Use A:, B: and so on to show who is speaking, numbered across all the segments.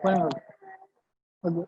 A: One more. Okay.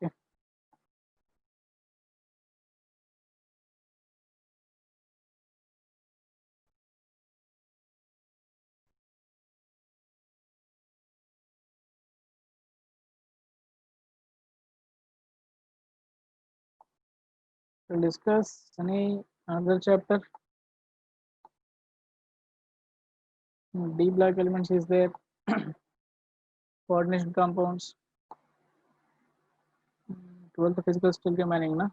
A: Okay. We'll discuss any another chapter. D block elements is there. Coordination compounds. 12th physical still remaining, na?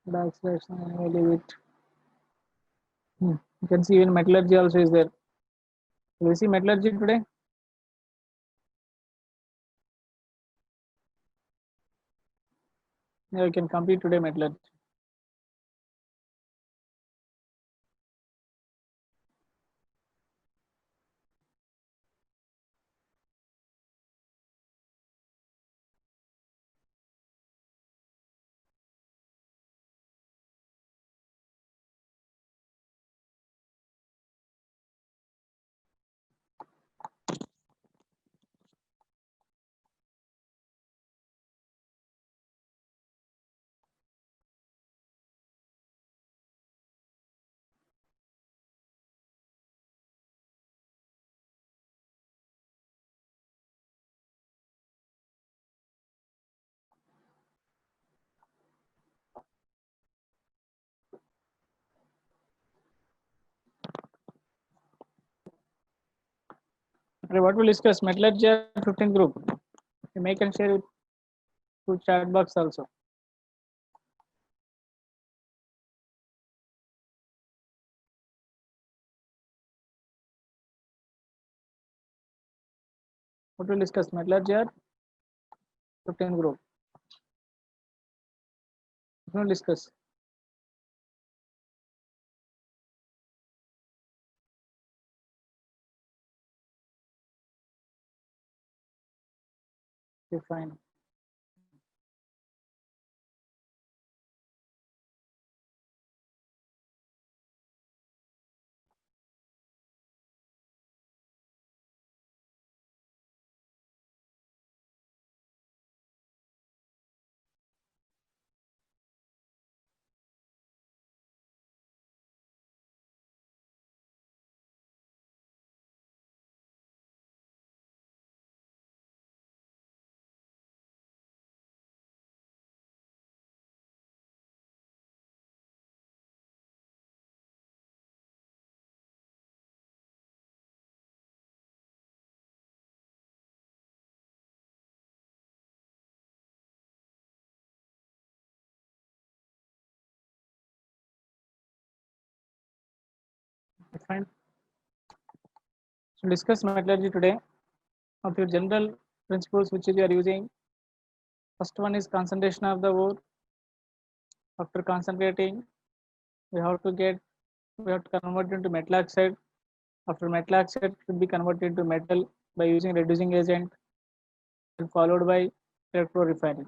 A: Backslash, anyway, leave it. You can see even metallurgy also is there. Will we see metallurgy today? Yeah, we can complete today metallurgy. Okay, what we'll discuss metallurgy 15 group. You make and share it to chat box also. What we'll discuss metallurgy 15 group. We'll discuss. Okay, fine. fine. So discuss metallurgy today. Of your general principles which you are using. First one is concentration of the ore. After concentrating, we have to convert into metal oxide. After metal oxide should be converted into metal by using reducing agent, and followed by electro refining.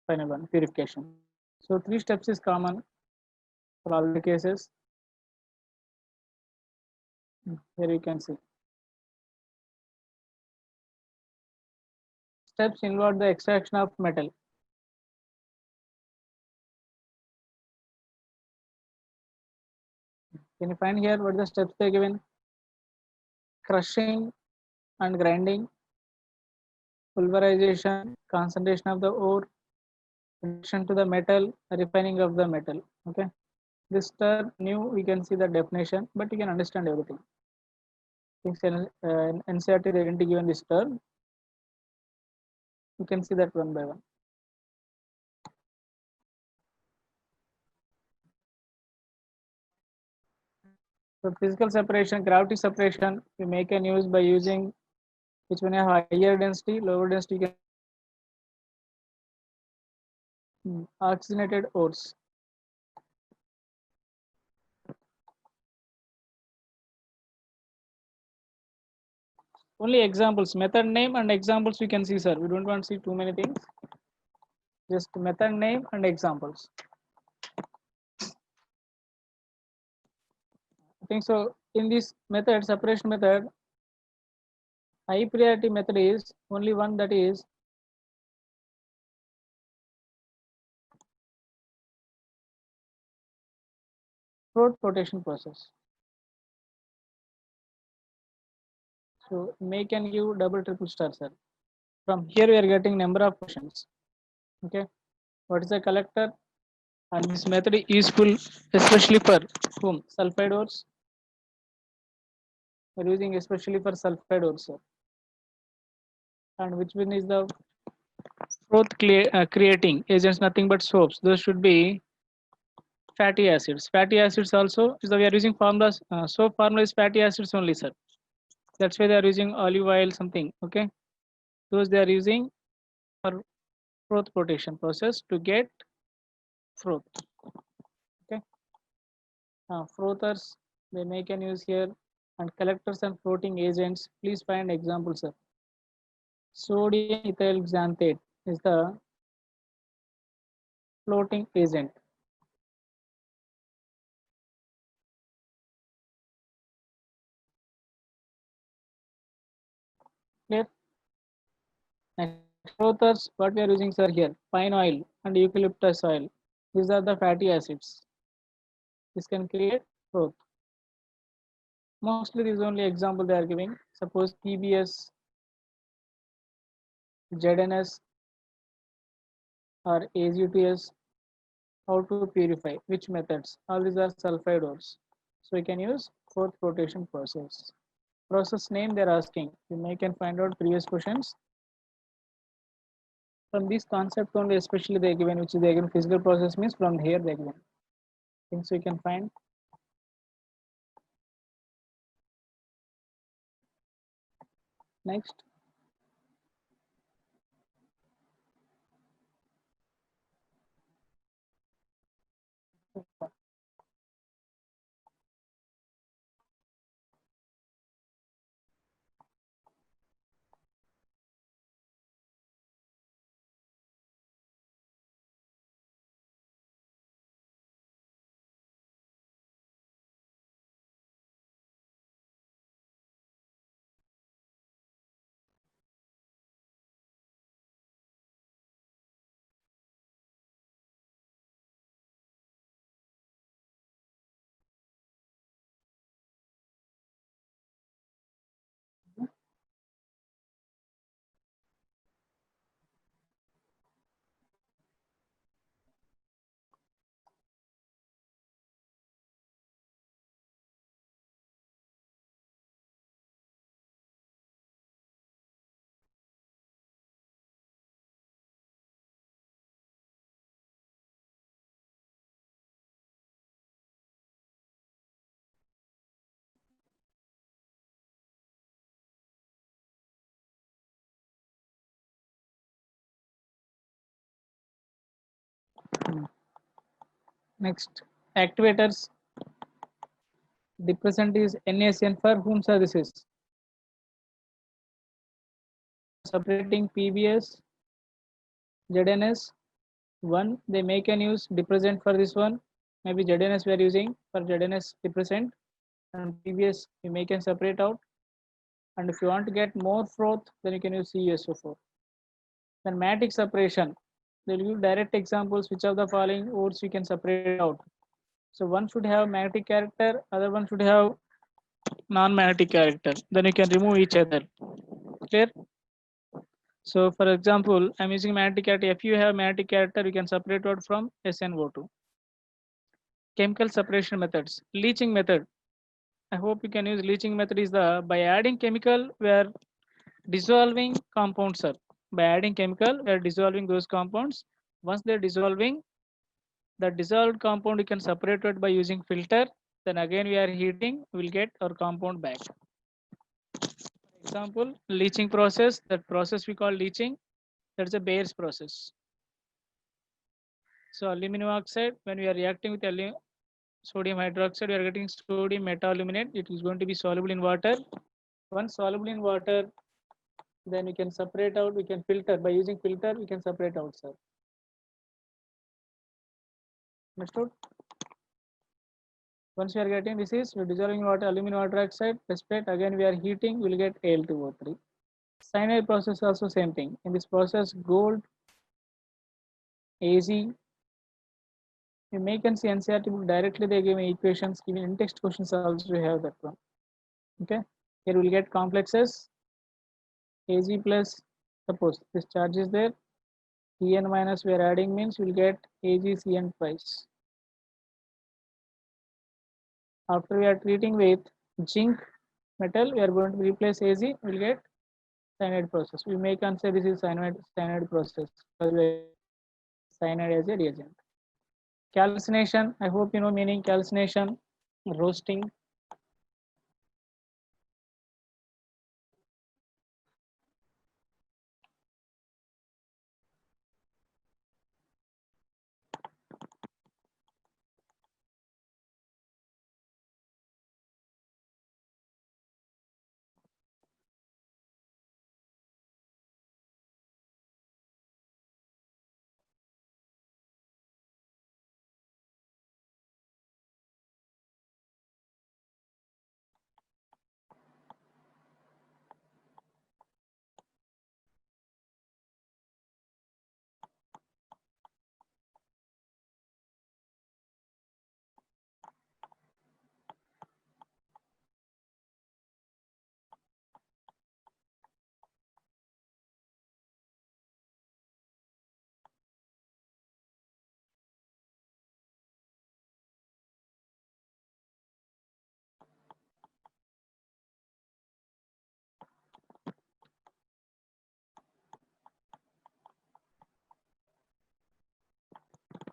A: Final one, purification. So three steps is common for all the cases. Here you can see. Steps involve the extraction of metal. Can you find here what the steps they are given? Crushing and grinding, pulverization, concentration of the ore, reduction to the metal, refining of the metal. Okay, this term new, we can see the definition, but you can understand everything. Things in NCERT they didn't given this term. You can see that one by one. So physical separation, gravity separation, we make an use by using which one have higher density, lower density. You can oxygenated ores. Only examples, method name and examples we can see, sir. We don't want to see too many things. Just method name and examples. I think so. In this method, separation method, high priority method is only one, that is Froth flotation process. So make and give double triple star, sir. From here we are getting number of questions. Okay, what is the collector? And this method is useful especially for whom? Sulfide ores. We are using especially for sulfide ores, sir. And which one is the creating agents? Nothing but soaps. Those should be fatty acids. Fatty acids also is that we are using formulas. Soap formula is fatty acids only, sir. That's why they are using olive oil something. Okay, those they are using for froth flotation process to get froth. Okay, frothers they make an use here, and collectors and floating agents. Please find examples, sir. Sodium ethyl xanthate is the floating agent. Clear? Next, frothers, what we are using, sir, here, pine oil and eucalyptus oil. These are the fatty acids. This can create froth. Mostly this is only example they are giving. Suppose PBS, ZNS or AZTS, how to purify, which methods. All these are sulfide ores. So you can use Froth flotation process. Process name they're asking. You may can find out previous questions. From this concept only, especially they given, which is they given physical process means from here they given. Things you can find. Next. Next, activators. Depressant is NaCN. For whom, sir, this is? Separating PBS, ZNS. One, they make an use depressant for this one. Maybe ZNS we are using for ZNS depressant, and PBS we make and separate out. And if you want to get more froth, then you can use CuSO4. Then matic separation. They will give direct examples which of the following ores you can separate out. So one should have matic character, other one should have non-matic character. Then you can remove each other. Clear? So for example, I'm using matic character. If you have matic character, you can separate out from SnO2. Chemical separation methods. Leaching method. I hope you can use leaching method is the by adding chemical we are dissolving compounds, sir. By adding chemical we are dissolving those compounds. Once they're dissolving, the dissolved compound you can separate it by using filter. Then again we are heating, we'll get our compound back. Example, leaching process. That process we call leaching. That's a Bayer's process. So aluminum oxide, when we are reacting with sodium hydroxide, we are getting sodium meta-aluminate. It is going to be soluble in water. Once soluble in water, then we can separate out, we can filter. By using filter, we can separate out, sir. Understood? Once we are getting this is, we're dissolving water, aluminum hydroxide, precipitate, again we are heating, we'll get Al2O3. Cyanide process also same thing. In this process, gold, Az, you make and see NCERT book directly they give me equations, even in text questions also we have that one. Okay, here we'll get complexes, Az plus, suppose this charge is there, Cn minus we are adding means we'll get AgCN twice. After we are treating with zinc metal, we are going to replace Az, we'll get cyanide process. We make and say this is cyanide process, cyanide as a reagent. Calcination, I hope you know meaning calcination, roasting.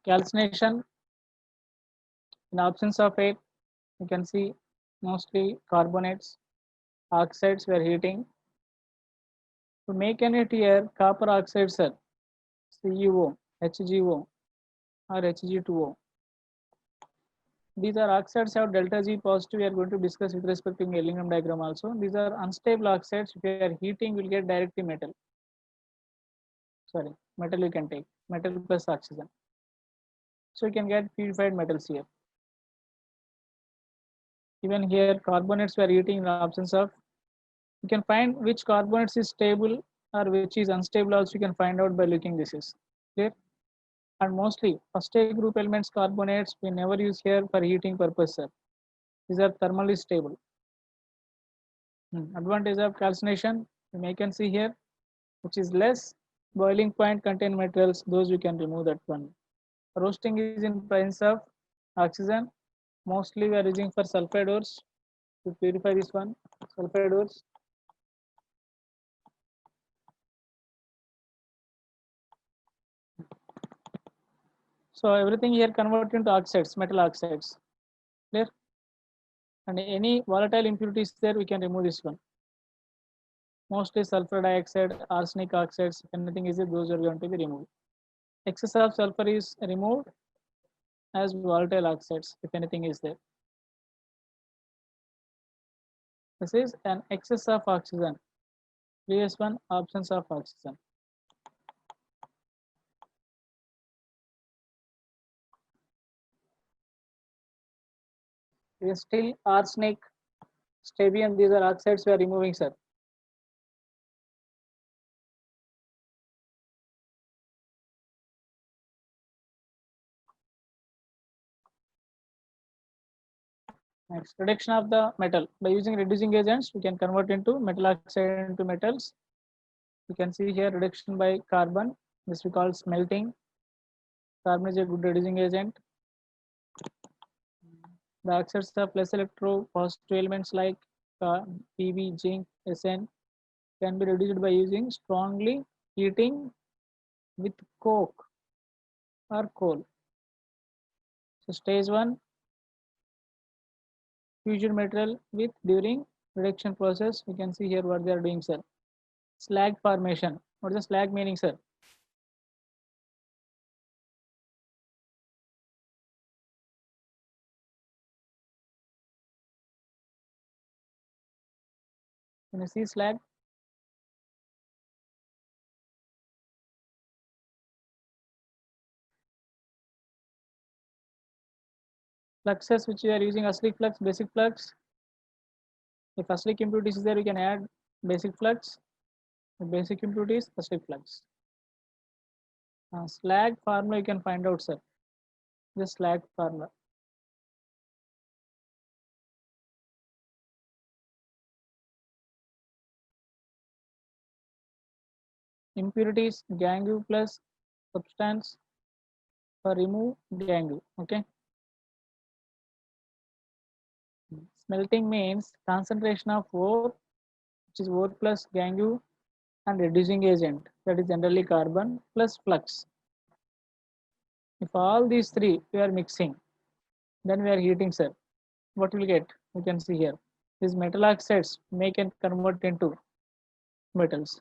A: Calcination, in absence of it, you can see mostly carbonates, oxides we are heating. To make an it here, copper oxide, sir, CuO, HgO, or Hg2O. These are oxides have delta G positive. We are going to discuss with respect to Ellingham diagram also. These are unstable oxides. If you are heating, you will get directly metal. Sorry, metal you can take, metal plus oxygen. So you can get purified metals here. Even here, carbonates we are heating in the absence of. You can find which carbonates is stable or which is unstable also you can find out by looking this is. Clear? And mostly first A group elements carbonates we never use here for heating purpose, sir. These are thermally stable. Advantage of calcination, you can see here, which is less boiling point contain materials, those you can remove that one. Roasting is in presence of oxygen. Mostly we are using for sulfide ores to purify this one, sulfide ores. So everything here converted into oxides, metal oxides. Clear? And any volatile impurities there, we can remove this one. Mostly sulfur dioxide, arsenic oxides, if anything is it, those are going to be removed. Excess of sulfur is removed as volatile oxides if anything is there. This is an excess of oxygen. Previous one, absence of oxygen. It is still arsenic, strontium, these are oxides we are removing, sir. Next, reduction of the metal. By using reducing agents, we can convert into metal oxide into metals. You can see here reduction by carbon. This we call smelting. Carbon is a good reducing agent. The oxides of less electropositive elements like Pb, zinc, Sn can be reduced by using strongly heating with coke or coal. So stage 1, fusion material with during reduction process. We can see here what they are doing, sir. Slag formation. What is the slag meaning, sir? Can you see slag? Fluxes which we are using acyclic flux, basic flux. If acyclic impurities is there, we can add basic flux. The basic impurities, acyclic flux. Slag formula you can find out, sir. The slag formula. Impurities, gangue plus substance for remove gangue. Okay. Smelting means concentration of ore, which is ore plus gangue, and reducing agent, that is generally carbon plus flux. If all these three we are mixing, then we are heating, sir. What will get? You can see here. These metal oxides may can convert into metals.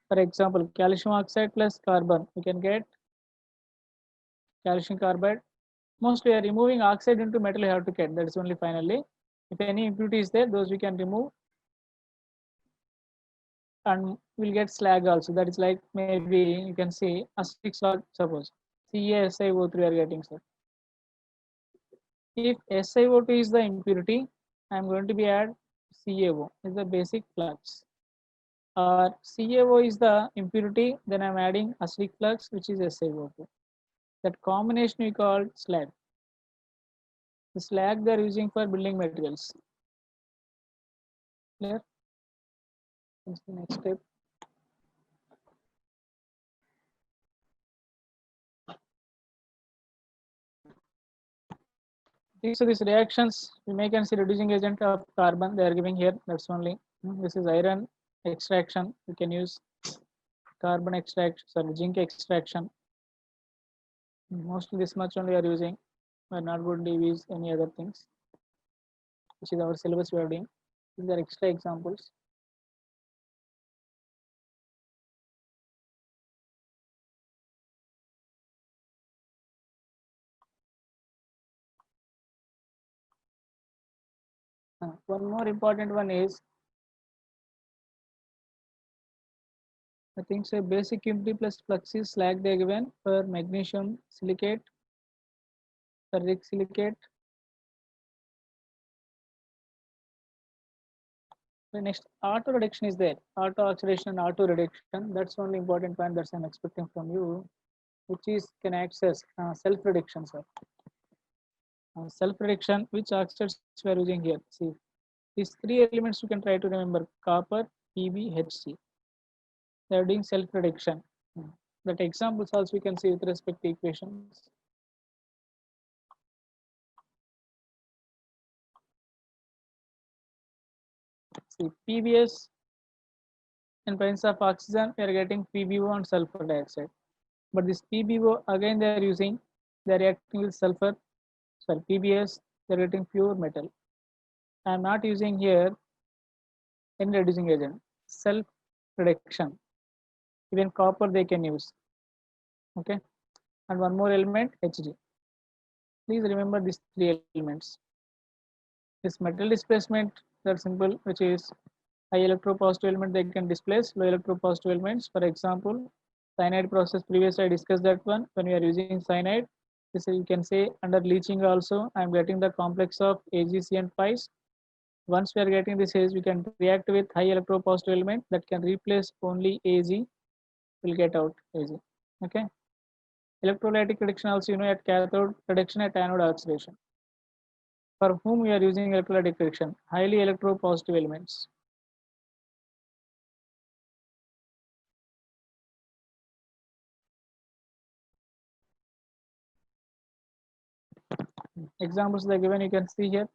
A: For example, calcium oxide plus carbon, we can get calcium carbide. Mostly we are removing oxide into metal, you have to get. That is only finally. If any impurity is there, those we can remove, and we'll get slag also. That is like maybe you can see acidic salt, suppose CaSiO3 we are getting, sir. If SiO2 is the impurity, I am going to be add CaO is the basic flux. Or CaO is the impurity, then I am adding acidic flux, which is SiO2. That combination we call slag. The slag they are using for building materials. Clear? What's the next step? So these reactions we make and see reducing agent of carbon they are giving here. That's only. This is iron extraction. We can use carbon extraction, sorry, zinc extraction. Mostly this much only we are using. We are not going to use any other things, which is our syllabus we are doing. These are extra examples. One more important one is, I think so basic impurity plus flux is slag they are given for magnesium silicate, ferric silicate. The next auto reduction is there. Auto oxidation and auto reduction. That's only important point that I'm expecting from you, which is can access self reduction, sir. Self reduction, which oxides we are using here. See, these three elements you can try to remember: copper, Pb, Hc. They are doing self reduction. That examples also you can see with respect to equations. See, PbS in presence of oxygen, we are getting PbO and sulfur dioxide. But this PbO again they are using, they are reacting with sulfur. Sorry, PbS, they are getting pure metal. I am not using here any reducing agent. Self reduction. Even copper they can use. Okay, and one more element Hg. Please remember these three elements. This metal displacement, that's simple, which is high electropositive element they can displace low electropositive elements. For example, cyanide process. Previously I discussed that one. When we are using cyanide, this you can say under leaching also I am getting the complex of AgC and PIs. Once we are getting this Ag, we can react with high electropositive element that can replace only Ag. Will get out Ag. Okay. Electrolytic reduction also, at cathode reduction at anode oxidation. For whom we are using electrolytic reduction? Highly electropositive elements. Examples they are given, you can see here.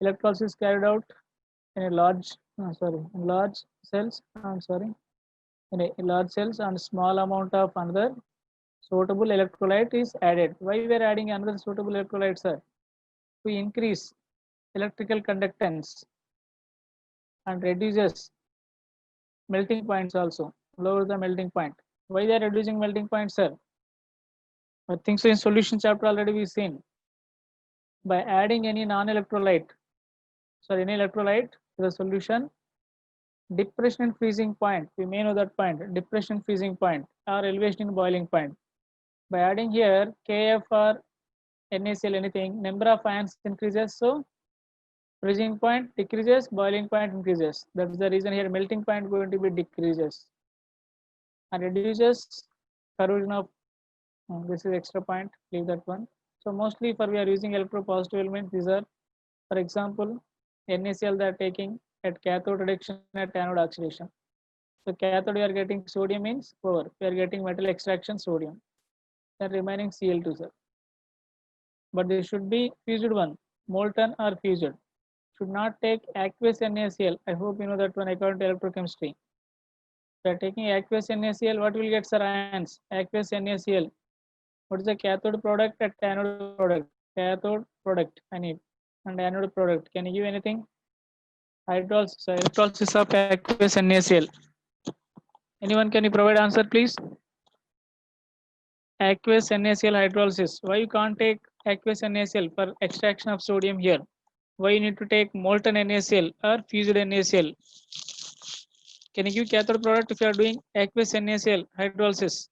A: Electrolysis carried out in a large cells. I'm sorry, in a large cells and small amount of another suitable electrolyte is added. Why we are adding another suitable electrolyte, sir? To increase electrical conductance and reduces melting points also. Lower the melting point. Why they are reducing melting point, sir? I think so in solution chapter already we've seen. By adding any non-electrolyte, any electrolyte to the solution, depression and freezing point, we may know that point, depression freezing point or elevation in boiling point. By adding here Kf or NaCl anything, number of ions increases, so freezing point decreases, boiling point increases. That's the reason here melting point going to be decreases and reduces corrosion of this is extra point, leave that one. So mostly for we are using electropositive elements, these are for example NaCl they are taking at cathode reduction at anode oxidation. So cathode we are getting sodium means power, we are getting metal extraction sodium, then remaining Cl2, sir. But this should be fused one, molten or fused. Should not take aqueous NaCl. I hope you know that one according to electrochemistry. We are taking aqueous NaCl, what will get, sir? Ions. Aqueous NaCl. What is the cathode product at anode product? Cathode product I need. And anode product. Can you give anything? Hydrolysis. Electrolysis of aqueous NaCl. Anyone can you provide answer, please? Aqueous NaCl hydrolysis. Why you can't take aqueous NaCl for extraction of sodium here? Why you need to take molten NaCl or fused NaCl? Can you give cathode product if you are doing aqueous NaCl hydrolysis?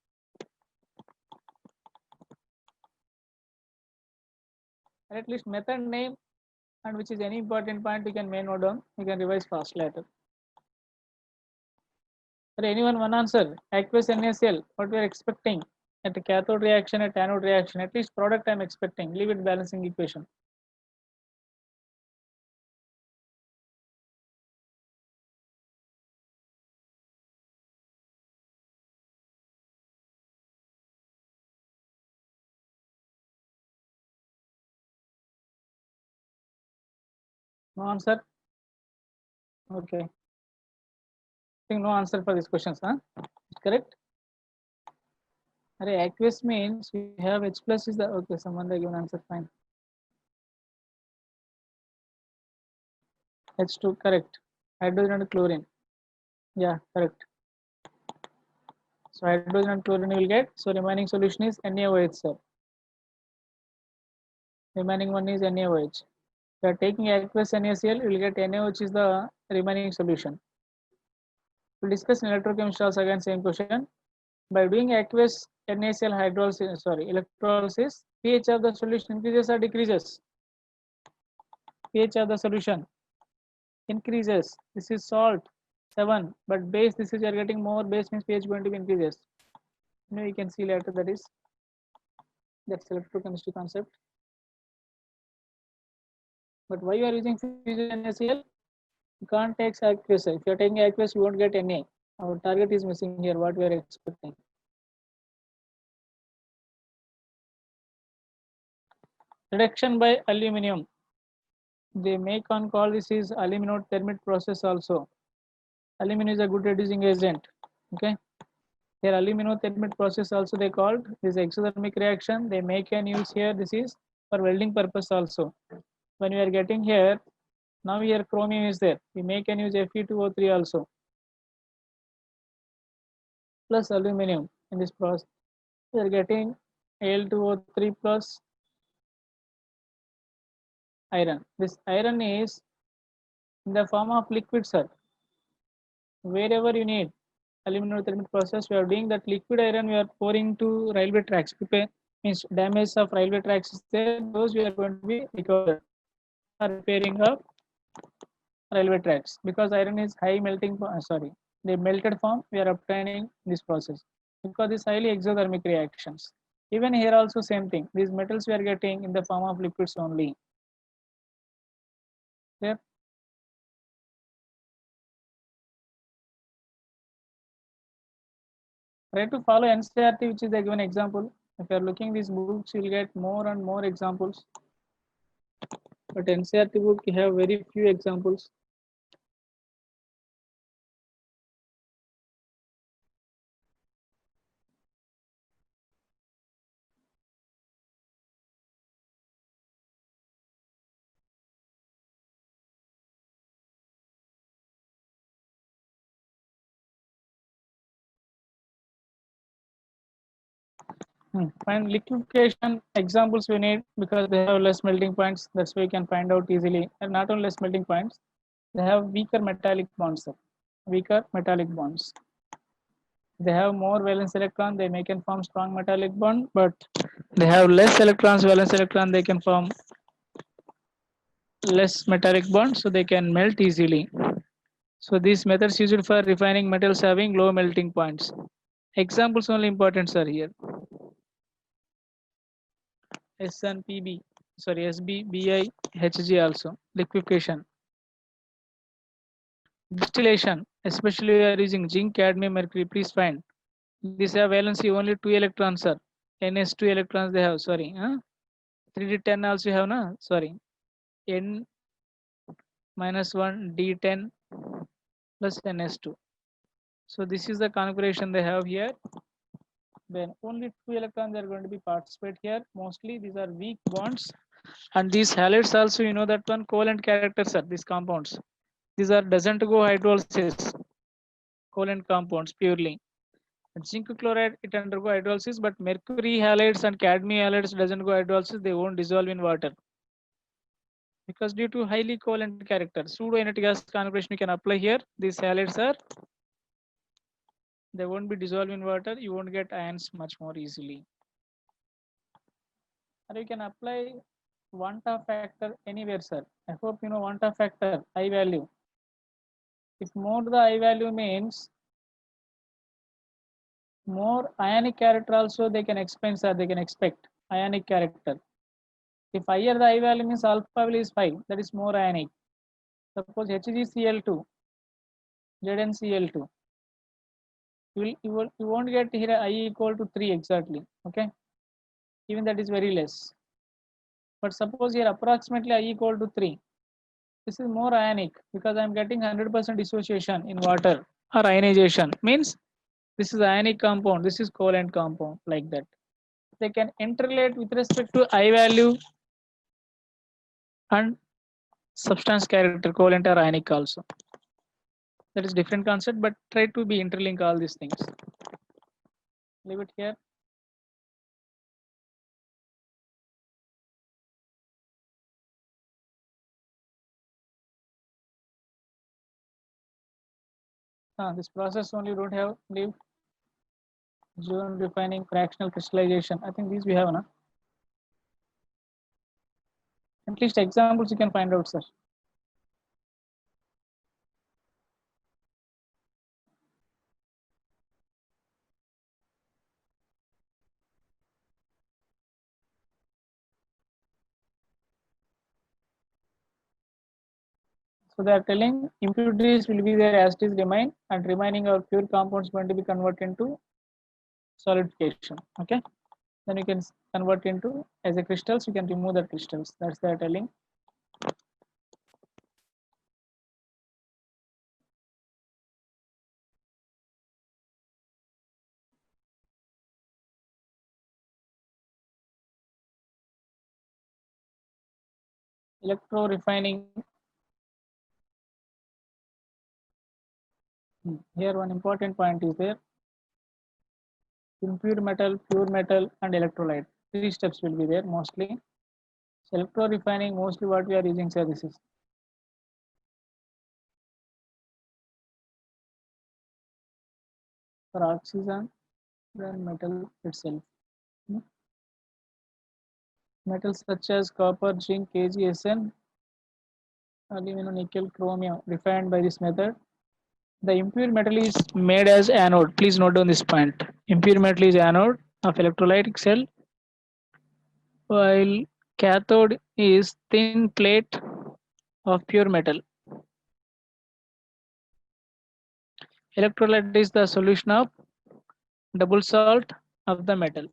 A: Or at least method name and which is any important point we can may note down. We can revise fast later. Anyone one answer? Aqueous NaCl. What we are expecting at a cathode reaction, at anode reaction? At least product I am expecting. Leave it balancing equation. No answer? Okay. I think no answer for these questions, huh? Correct? Aqueous means we have H plus is the, okay, someone they given answer, fine. H2, correct. Hydrogen and chlorine. Yeah, correct. So hydrogen and chlorine you will get. So remaining solution is NaOH, sir. Remaining one is NaOH. We are taking aqueous NaCl, you will get NaOH is the remaining solution. We'll discuss in electrochemistry also again same question. By doing aqueous NaCl hydrolysis, electrolysis, pH of the solution increases or decreases? pH of the solution increases. This is salt 7, but base, this is you are getting more base means pH going to be increases. You can see later that's electrochemistry concept. But why you are using fusion NaCl? You can't take aqueous. If you are taking aqueous, you won't get Na. Our target is missing here. What we are expecting. Reduction by aluminum. They make on call this is aluminothermite process also. Aluminum is a good reducing agent. Okay. Here aluminothermite process also they called this exothermic reaction. They make and use here. This is for welding purpose also. When we are getting here, now here chromium is there. We make and use Fe2O3 also. Plus aluminum. In this process, we are getting Al2O3 plus iron. This iron is in the form of liquid, sir. Wherever you need aluminum thermal process, we are doing that liquid iron we are pouring to railway tracks. Prepare means damage of railway tracks is there, those we are going to be recovered for repairing of railway tracks, because iron is high melting sorry, the melted form we are obtaining this process because this highly exothermic reactions. Even here also same thing, these metals we are getting in the form of liquids only. There, try to follow NCRT, which is the given example. If you are looking these books, you will get more and more examples. But NCRT book, you have very few examples. Find liquefaction examples we need because they have less melting points. That's why you can find out easily. And not only less melting points, they have weaker metallic bonds. Sir. Weaker metallic bonds. They have more valence electron, they may can form strong metallic bond, but they have less electrons, valence electron, they can form less metallic bond, so they can melt easily. So these methods used for refining metals having low melting points. Examples only important, sir, here. SNPB, sorry, SBBI, HG also. Liquefaction. Distillation, especially we are using zinc, cadmium, mercury, please find. These have valency only 2 electrons, sir. NS2 electrons they have, sorry. 3D10 also have, na? Sorry. N minus 1 D10 plus NS2. So this is the configuration they have here. Then only 2 electrons are going to be participate here. Mostly these are weak bonds. And these halides also, you know that one covalent characters are these compounds. These are doesn't go hydrolysis, covalent compounds purely. Zinc chloride it undergo hydrolysis, but mercury halides and cadmium halides doesn't go hydrolysis. They won't dissolve in water because due to highly covalent character. Pseudo inert gas configuration you can apply here. These halides are they won't be dissolved in water. You won't get ions much more easily. Or you can apply Vanta factor anywhere, sir. I hope you know Vanta factor, I value. If more the I value means more ionic character also they can explain, sir, they can expect ionic character. If higher the I value means alpha value is 5, that is more ionic. Suppose HgCl2, ZnCl2. You won't get here I equal to 3 exactly. Okay. Even that is very less. But suppose here approximately I equal to 3. This is more ionic because I am getting 100% dissociation in water or ionization. Means this is ionic compound, this is covalent compound like that. They can interrelate with respect to I value and substance character, covalent or ionic also. That is different concept, but try to be interlink all these things. Leave it here. This process only don't have leave zone refining, fractional crystallization. I think these we have, na? At least examples you can find out, sir. So they are telling impurities will be there as it is remain, and remaining of pure compounds going to be converted into solidification. Okay, then you can convert into as a crystals. You can remove the crystals. That's they are telling. Electro refining. Here one important point is there. impure metal, pure metal, and electrolyte. Three steps will be there mostly. So electro refining, mostly what we are using, sir, this is for oxygen, then metal itself. Hmm. Metals such as copper, zinc, KGSN, aluminum, nickel, chromium refined by this method. The impure metal is made as anode. Please note down this point. Impure metal is anode of electrolytic cell, while cathode is thin plate of pure metal. Electrolyte is the solution of double salt of the metal.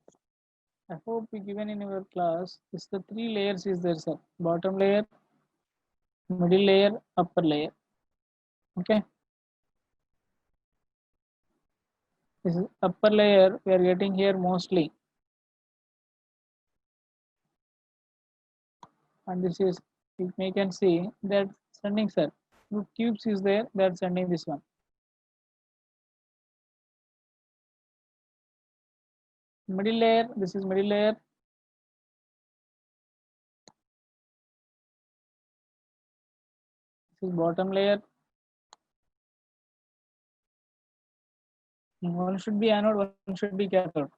A: I hope we given in your class. This the three layers is there, sir. Bottom layer, middle layer, upper layer. Okay. This is upper layer we are getting here mostly, and this is you may can see that sending, sir. Two tubes is there that sending this one. Middle layer, this is middle layer. This is bottom layer. One should be anode, one should be cathode.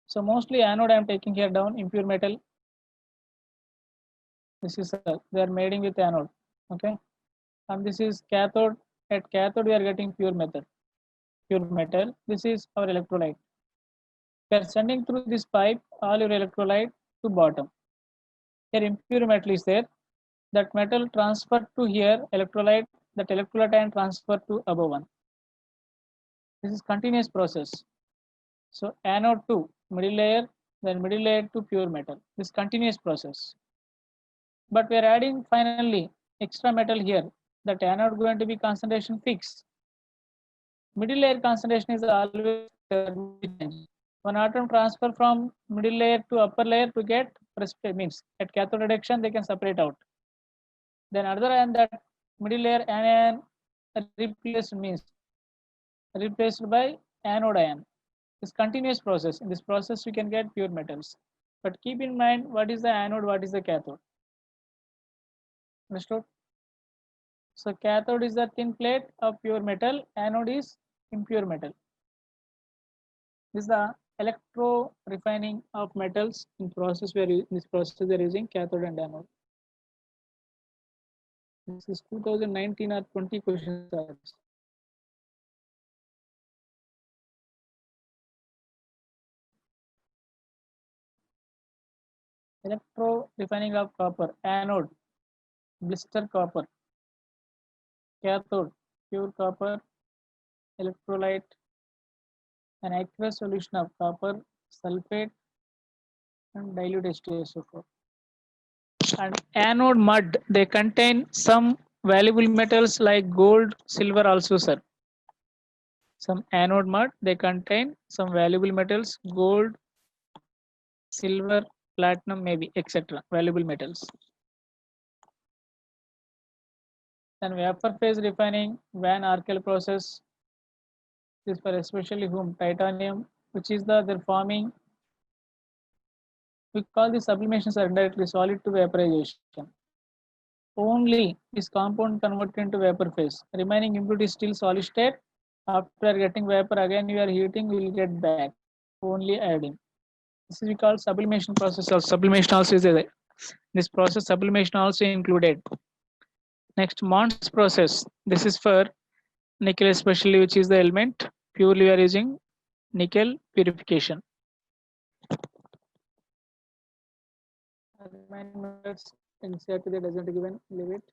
A: So mostly anode I am taking here down, impure metal. This is they are mating with anode. Okay. And this is cathode. At cathode we are getting pure metal. Pure metal. This is our electrolyte. We are sending through this pipe all your electrolyte to bottom. Here impure metal is there. That metal transferred to here electrolyte. That electrolyte and transfer to above one. This is continuous process. So anode to middle layer, then middle layer to pure metal. This continuous process. But we are adding finally extra metal here. That anode going to be concentration fixed. Middle layer concentration is always change. One atom transfer from middle layer to upper layer to get precipitate means at cathode reduction they can separate out. Then other and that middle layer anion replaced means replaced by anode ion. This continuous process. In this process, we can get pure metals. But keep in mind what is the anode, what is the cathode. Understood? So cathode is the thin plate of pure metal, anode is impure metal. This is the electro refining of metals in process where in this process they are using cathode and anode. This is 2019 or 20 questions. Electro refining of copper, anode, blister copper, cathode, pure copper, electrolyte, an aqueous solution of copper, sulfate, and dilute H2SO4. And anode mud, they contain some valuable metals like gold, silver also, sir. Some anode mud, they contain some valuable metals, gold, silver, platinum, maybe, etc. Valuable metals. Then vapor phase refining, Van Arkel process, is for especially whom titanium, which is they're forming. We call the sublimation indirectly solid to vaporization. Only this compound converted into vapor phase. Remaining impurity is still solid state. After getting vapor, again you are heating, you will get back. Only adding. This is we call sublimation process. Or sublimation also is there. This process sublimation also included. Next, Mons process. This is for nickel especially, which is the element. Purely we are using nickel purification. Remaining methods NCERT they doesn't given, leave it.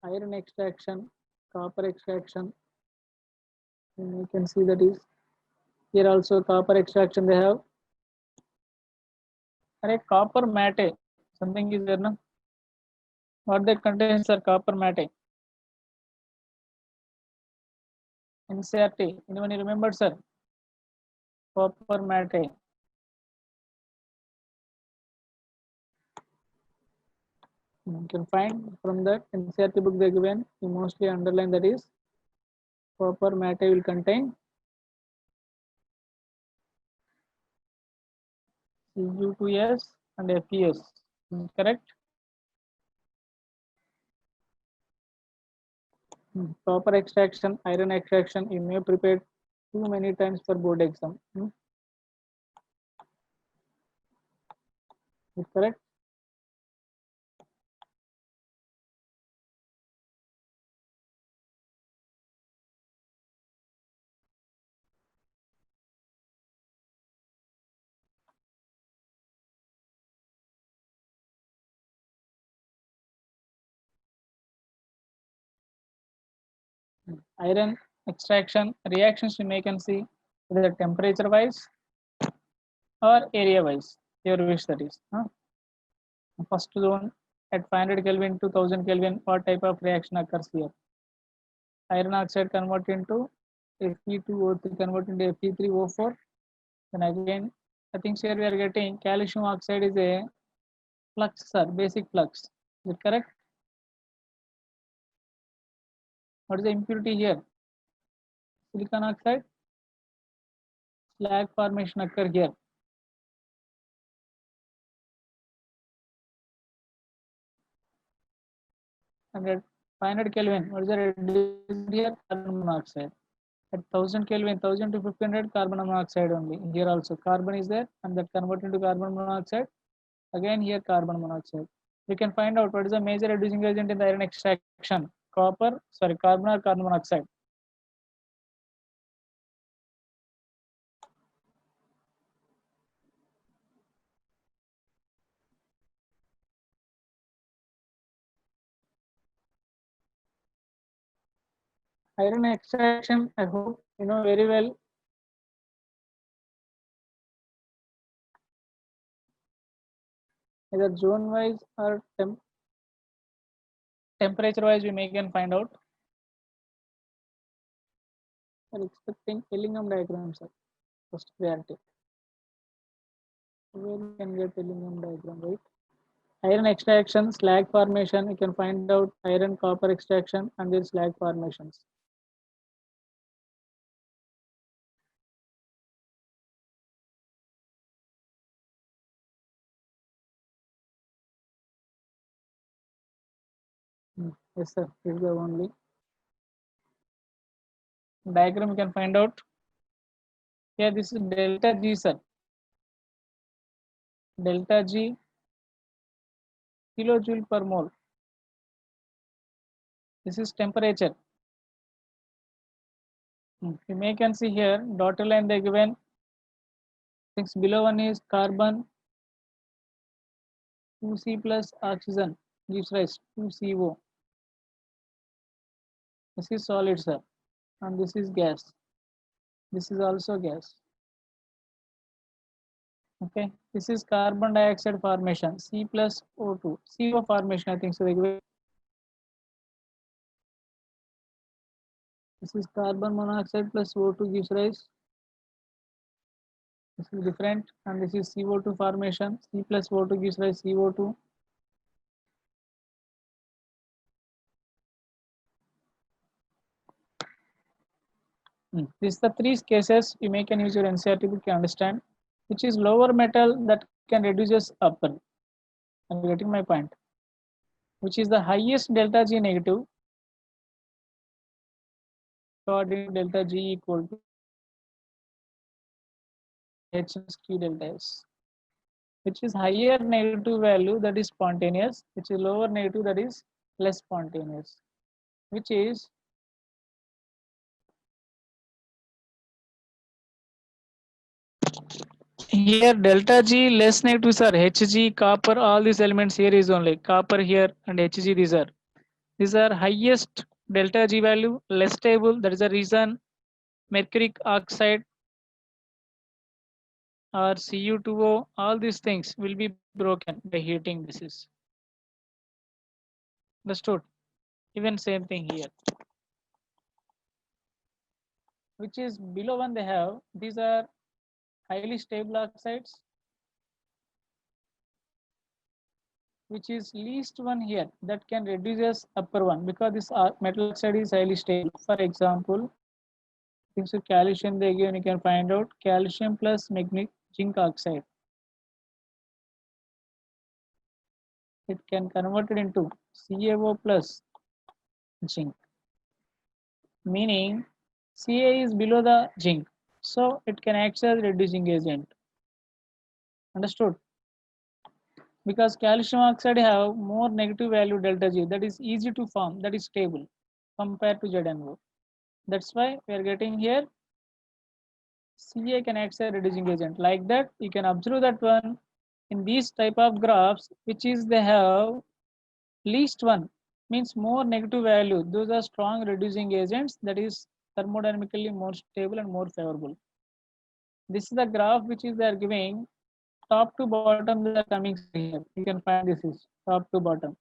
A: Iron extraction, copper extraction. And you can see that is here also copper extraction they have. And copper matte, something is there, no? What that contains are copper matte. NCERT, anyone remember, sir? Copper matte. You can find from that NCERT book they given. You mostly underline that is Copper matte will contain Cu2s and Fes. Correct? Copper extraction, iron extraction, you may prepare too many times for board exam. Is correct? Iron extraction reactions you may can see whether temperature wise or area wise, your wish that is. First zone at 500 Kelvin to 1000 Kelvin, what type of reaction occurs here? Iron oxide convert into Fe2O3 convert into Fe3O4. Then again, I think here we are getting calcium oxide is a flux, sir, basic flux. Is it correct? What is the impurity here? Silicon oxide. Slag formation occur here. And at 500 Kelvin, what is the reduced here? Carbon monoxide. At 1000 Kelvin, 1000 to 1500, carbon monoxide only. Here also carbon is there and that converted into carbon monoxide. Again here carbon monoxide. We can find out what is the major reducing agent in the iron extraction. Carbon or carbon monoxide. Iron extraction, I hope you know very well. Either zone wise or temperature wise, we may can find out. We are expecting Ellingham diagram, sir. First priority. Where we can get Ellingham diagram, right? Iron extraction, slag formation. You can find out iron copper extraction and then slag formations. Yes, sir. This is the only diagram you can find out. Here, this is delta G, sir. Delta G kilojoule per mole. This is temperature. You may can see here dotted line they given. Things below one is carbon 2C plus oxygen gives rise to CO. This is solid, sir, and this is gas. This is also gas. Okay, this is carbon dioxide formation, C plus O2, CO formation. I think so. This is carbon monoxide plus O2 gives rise. This is different, and this is CO2 formation. C plus O2 gives rise CO2. These are the three cases you may can use your NCERT book to understand, which is lower metal that can reduces upper. I'm getting my point. Which is the highest delta G negative, according to delta G equal to H Q delta S. Which is higher negative value that is spontaneous, which is lower negative that is less spontaneous, which is here delta G less negative, sir. Hg, copper, all these elements here is only copper here and Hg these are highest delta G value, less stable. That is the reason mercuric oxide or Cu2O, all these things will be broken by heating. This is understood. Even same thing here. Which is below one they have, these are highly stable oxides, which is least one here, that can reduce upper one because this metal oxide is highly stable. For example, If you calcium they give, you can find out calcium plus zinc oxide. It can convert it into CaO plus zinc, meaning Ca is below the zinc, so it can act as reducing agent. Understood? Because calcium oxide have more negative value delta G, that is easy to form, that is stable compared to ZnO. That's why we are getting here Ca can act as a reducing agent. Like that, you can observe that one in these type of graphs, which is they have least one means more negative value. Those are strong reducing agents, that is thermodynamically more stable and more favorable. This is the graph which is they are giving top to bottom. They are coming here. You can find this is top to bottom.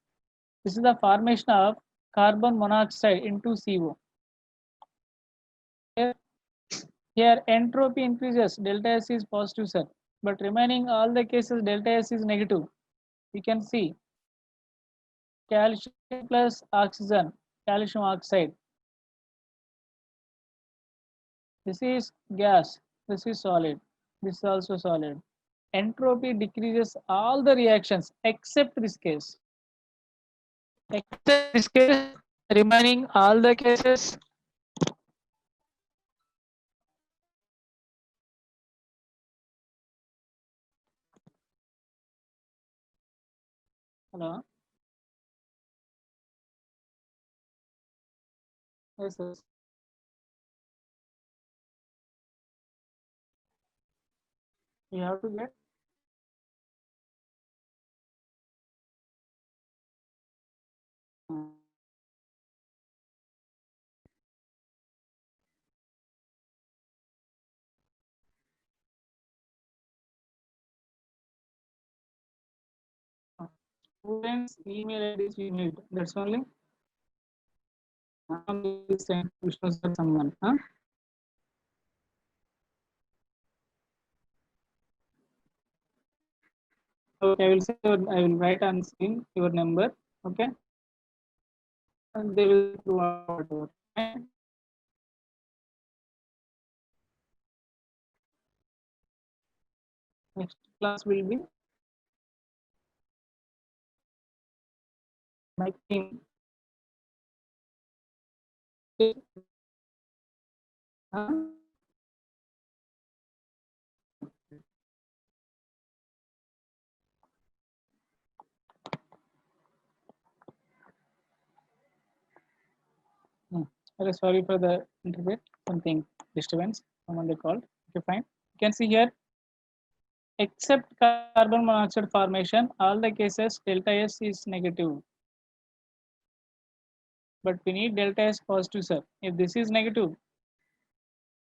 A: This is the formation of carbon monoxide into CO. Here, here entropy increases, delta S is positive, sir, but remaining all the cases delta S is negative. You can see calcium plus oxygen, calcium oxide. This is gas, this is solid, this is also solid. Entropy decreases all the reactions except this case. Except this case, remaining all the cases. Hello. Yes, yes. You have to get. Students' email IDs you need. That's only. Send Vishnu sir someone. Huh? Okay, I will say. I will write on screen your number. Okay, and they will do whatever. Okay? Next class will be my team. Huh? Okay, sorry for the internet. Something disturbance. Someone they called. Okay, fine. You can see here, except carbon monoxide formation, all the cases delta S is negative. But we need delta S positive, sir. If this is negative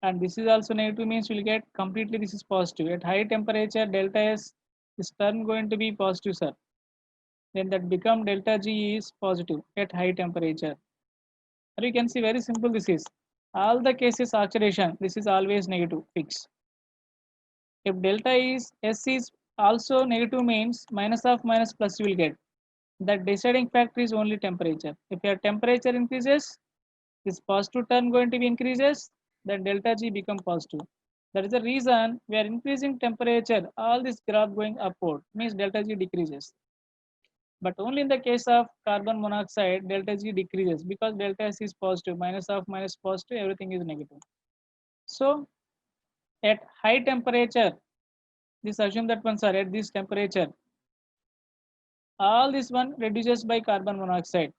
A: and this is also negative, means we'll get completely this is positive. At high temperature, delta S is term going to be positive, sir. Then that become delta G is positive at high temperature. Or you can see very simple this is. All the cases oxidation, this is always negative, fix. If delta is S is also negative, means minus of minus plus you will get. That deciding factor is only temperature. If your temperature increases, this positive term going to be increases, then delta G become positive. That is the reason we are increasing temperature, all this graph going upward, means delta G decreases. But only in the case of carbon monoxide, delta G decreases because delta S is positive, minus of minus positive, everything is negative. So at high temperature, this assume that ones are at this temperature, all this one reduces by carbon monoxide.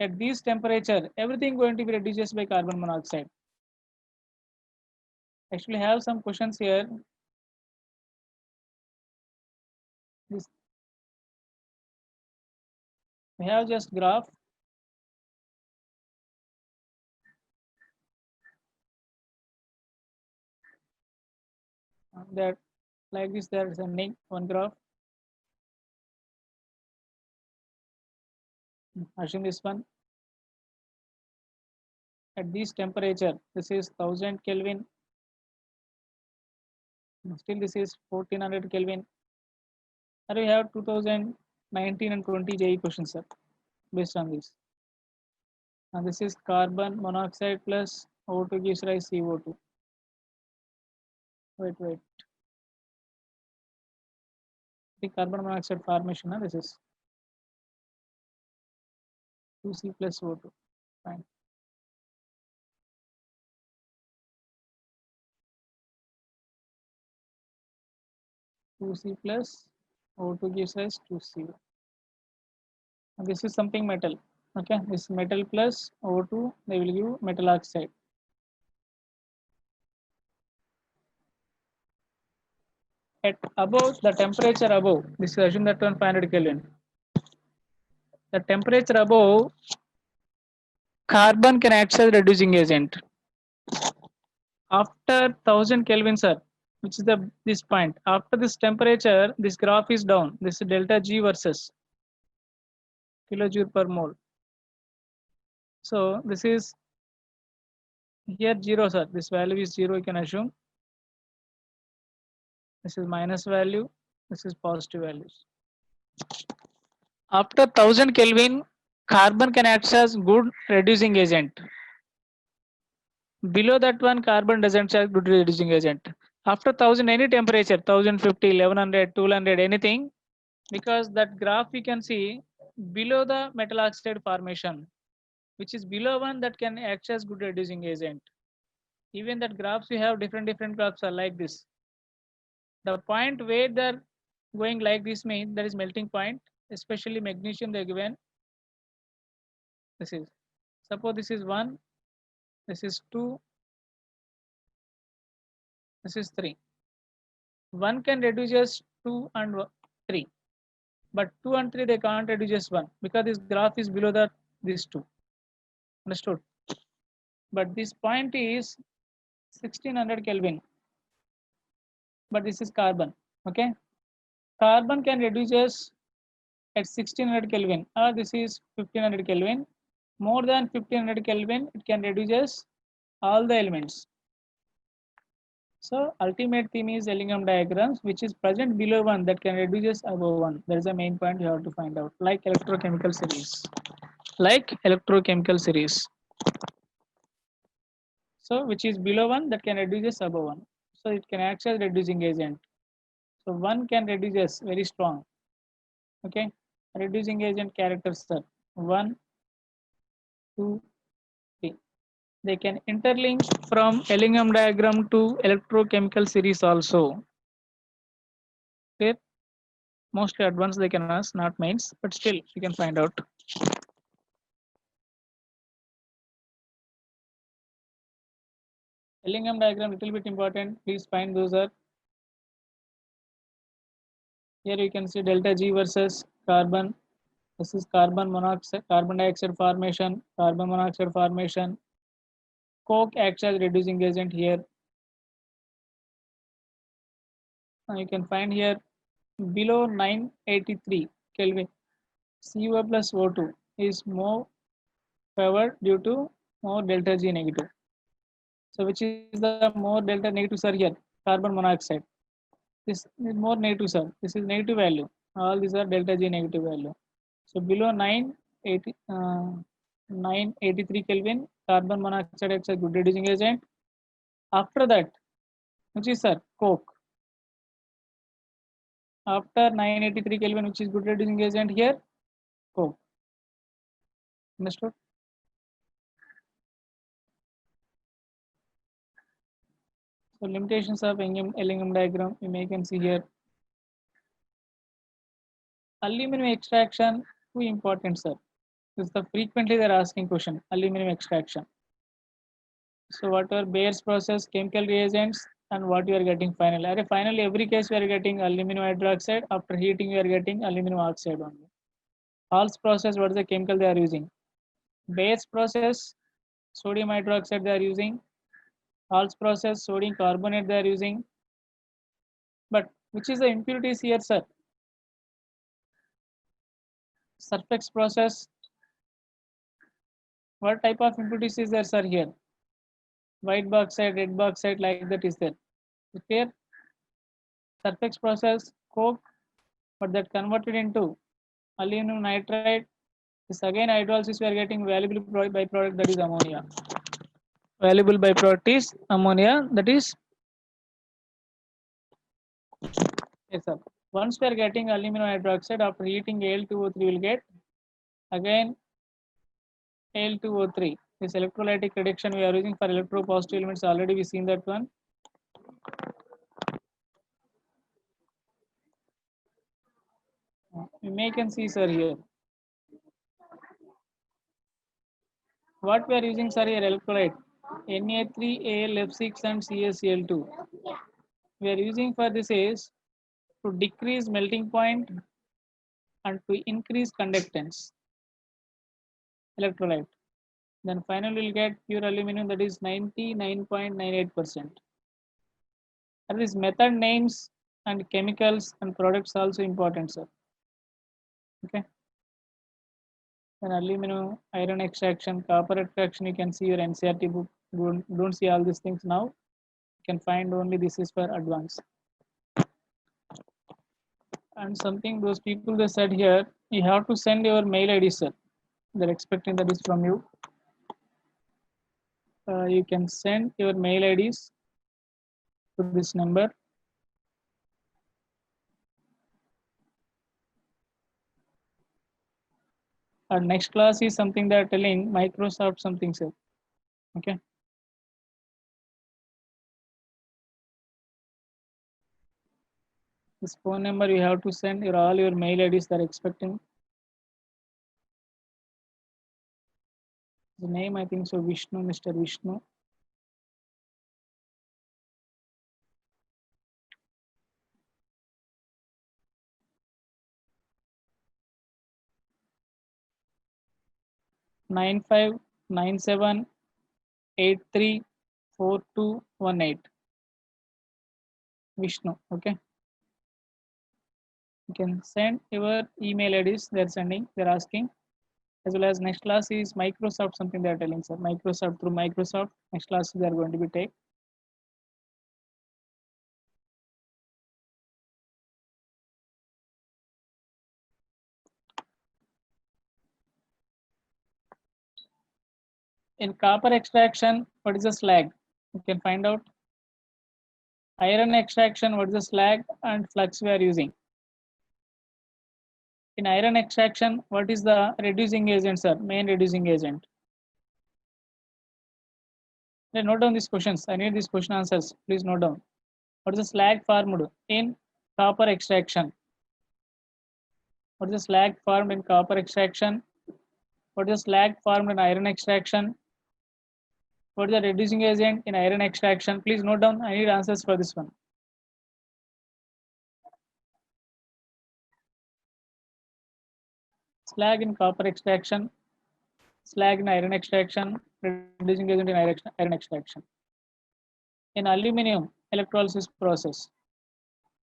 A: At this temperature, everything going to be reduces by carbon monoxide. Actually have some questions here. This we have just graph. That like this they are sending one graph. Assume this one. At this temperature, this is 1000 Kelvin. Still this is 1400 Kelvin. And we have 2019 and 20 JE questions, sir, based on this. And this is carbon monoxide plus O2 gives rise CO2. Wait. The carbon monoxide formation, this is 2C plus O2. Fine. Two C plus O2 gives rise to CO. And this is something metal. Okay, this metal plus O2, they will give metal oxide. At above the temperature above, this is assume that 500 Kelvin. The temperature above, carbon can act as reducing agent. After 1000 Kelvin, sir, which is this point. After this temperature, this graph is down. This is delta G versus kilojoule per mole. So this is here 0, sir. This value is 0. You can assume. This is minus value. This is positive values. After 1000 Kelvin, carbon can act as good reducing agent. Below that one, carbon doesn't act good reducing agent. After 1000, any temperature, 1050, 1100, 1200, anything, because that graph you can see below the metal oxide formation, which is below one, that can act as good reducing agent. Even that graphs we have different graphs are like this. The point where they're going like this means there is melting point, especially magnesium they are given. This is, suppose this is 1, this is 2, this is 3. 1 can reduce as 2 and 3, but 2 and 3 they can't reduce as 1 because this graph is below this 2. Understood? But this point is 1600 Kelvin, but this is carbon. Okay, carbon can reduce as at 1600 Kelvin, or this is 1500 Kelvin. More than 1500 Kelvin, it can reduce as all the elements. So ultimate theme is Ellingham diagrams, which is present below 1 that can reduce above 1. That is the main point you have to find out. Like electrochemical series. So which is below 1 that can reduce above 1. So it can act as reducing agent. So 1 can reduce very strong. Okay. Reducing agent characters are 1, 2, 3. They can interlink from Ellingham diagram to electrochemical series also. Okay. Mostly advanced they can ask, not mains, but still you can find out. Ellingham diagram little bit important. Please find those are. Here you can see delta G versus carbon. This is carbon monoxide, carbon dioxide formation, carbon monoxide formation. Coke acts as reducing agent here. You can find here below 983 Kelvin. CO plus O2 is more favored due to more delta G negative. So which is the more delta negative sir here? Carbon monoxide. This is more negative sir. This is negative value. All these are delta G negative value. So below 983 Kelvin, carbon monoxide acts as good reducing agent. After that, which is sir, coke. After 983 Kelvin, which is good reducing agent here, coke. Understood? So limitations of Ellingham diagram, you can see here. Aluminum extraction, too important, sir. This is the frequently they're asking question. Aluminum extraction. So what are Bayer's process, chemical reagents, and what you are getting finally? Finally, every case we are getting aluminum hydroxide. After heating, we are getting aluminum oxide only. Hall's process, what is the chemical they are using? Bayer's process, sodium hydroxide they are using. Hall's process, sodium carbonate they are using. But which is the impurities here, sir? Surface process. What type of impurities is there, sir, here? White bauxite, red bauxite, like that is there. Here, surface process, coke, but that converted into aluminum nitride. This again hydrolysis we are getting valuable byproduct, that is ammonia. Valuable byproduct is ammonia. That is, yes, sir. Once we are getting aluminum hydroxide, after heating Al2O3, will get again Al2O3. This electrolytic reduction we are using for electropositive elements. Already we seen that one. You may can see, sir, here. What we are using, sir, here electrolyte Na3Al F6 and CaCl2. We are using for this is to decrease melting point and to increase conductance. Electrolyte. Then finally we'll get pure aluminum, that is 99.98%. And these method names and chemicals and products also important, sir. Okay. Then aluminum, iron extraction, copper extraction, you can see your NCERT book. Don't see all these things now. You can find only this is for advanced. And something those people they said here, you have to send your mail ID, sir. They're expecting that is from you. You can send your mail IDs to this number. Our next class is something that are telling Microsoft something, sir. Okay. This phone number you have to send your all your mail IDs that are expecting. The name I think so Vishnu, Mr. Vishnu. Nine 9597834218. Vishnu. Okay. You can send your email IDs they're sending, they're asking. As well as next class is Microsoft, something they're telling, sir. Microsoft, through Microsoft. Next class they are going to be take. In copper extraction, what is the slag? You can find out. Iron extraction, what is the slag and flux we are using? In iron extraction, what is the reducing agent, sir? Main reducing agent. Then note down these questions. I need these question answers. Please note down. What is the slag formed in copper extraction? What is the slag formed in copper extraction? What is the slag formed in iron extraction? What is the reducing agent in iron extraction? Please note down. I need answers for this one. Slag in copper extraction, slag in iron extraction, reducing agent in iron extraction. In aluminum electrolysis process,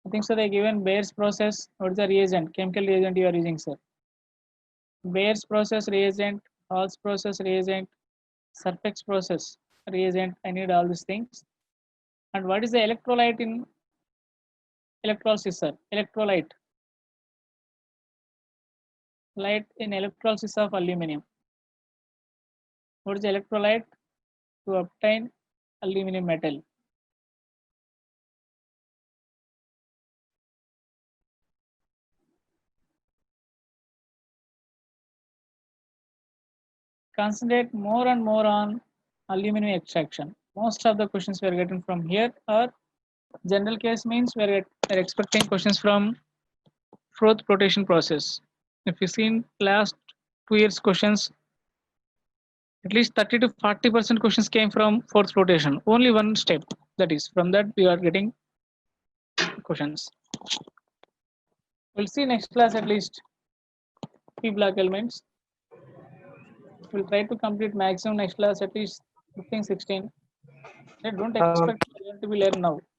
A: I think so they given Bayer's process. What is the reagent, chemical reagent you are using, sir? Bayer's process reagent, Hall's process reagent, Surfex process reagent. I need all these things. And what is the electrolyte in electrolysis, sir? Electrolyte. Light in electrolysis of aluminum. What is the electrolyte to obtain aluminum metal? Concentrate more and more on aluminum extraction. Most of the questions we are getting from here are general case, means we are expecting questions from fourth flotation process. If you seen last 2 years questions, at least 30 to 40% questions came from fourth flotation. Only one step, that is from that we are getting questions. We'll see next class at least P block elements. We'll try to complete maximum next class at least 15, 16. Don't expect to be learned now.